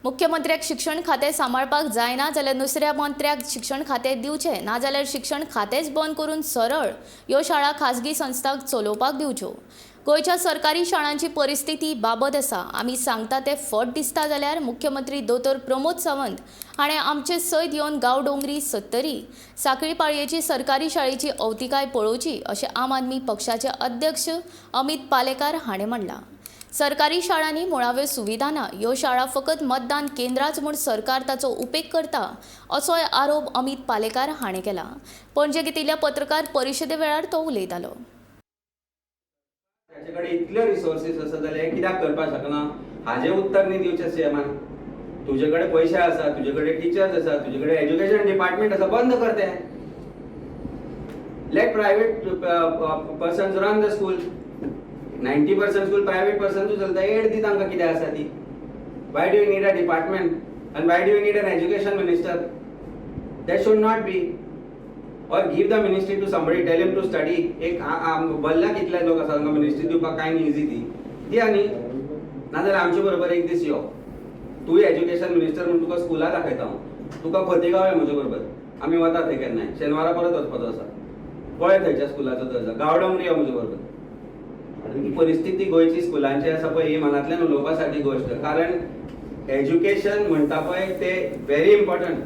मुख्यमंत्र्याक शिक्षण खातें सांबाळपाक जायना जाल्यार दुसऱ्या मंत्र्याक शिक्षण खातें दिवचें ना जाल्यार शिक्षण खातेंच बंद करून सरळ ह्यो शाळा खाजगी संस्थांक चलोवपाक दिवच्यो। गोंयच्या सरकारी शाळांची परिस्थिती बाबत आसा। आमी सांगता तें फट दिसता जाल्यार मुख्यमंत्री दोतोर प्रमोद सावंत हाणें आमचे सयत येवन गांवडोंगरी सत्तरी सांखळी पाळयेची सरकारी शाळेची अवतिकाय पळोवची अशें आम आदमी पक्षाचे अध्यक्ष अमित पालेकार हाणें म्हणलां। सरकारी शाळांनी मुळाव्यो सुविधा ना, ह्यो शाळा फकत मतदान केंद्राच म्हूण सरकार ताचो उपेग करता असोय आरोप अमित पालेकार हाणें केला। पणजे घेतिल्ल्या पत्रकार परिशदे वेळार तो उलयतालो। ताचेकडे इतले रिसोर्सेस आसा जाल्यार हे कित्याक करपाक शकना हाजे उत्तर न्ही दिवचें सीएमान। तुजे कडेन पैसे आसा, तुजे कडेन टीचर्स आसा, तुजे कडेन एज्युकेशन डिपार्टमेंट आसा, बंद कर ते। Let private persons run the school. 90% school private person चलता, एड दी तांकां कितें आसा ती। Why do you need a department and why do you need an education minister? That should not be. Or give the ministry to somebody, tell him to study. एक बल्ला कितले लोक आसा तांकां मिनिस्ट्री दिवपाक कांय न्ही, इजी ती आनी नाजाल्यार आमचे बरोबर एक दीस यो, तूं एज्युकेशन मिनिस्टर म्हूण तुका स्कुलां दाखयता हांव, तुका खोतीगांव म्हजे बरोबर, आमी वतात थंय केन्नाय, शेनवारा परत वचपाचो आसा, पळय थंयच्या स्कुलाचो दर्जो, गांवडोंगरी यो म्हजे बरोबर। ही परिस्थिती गोंयची स्कुलांची आसा पळय ही मनांतल्यान उलोवपा सारकी गोश्ट, कारण एज्युकेशन म्हणटा पळय ते व्हेरी इम्पॉर्टंट।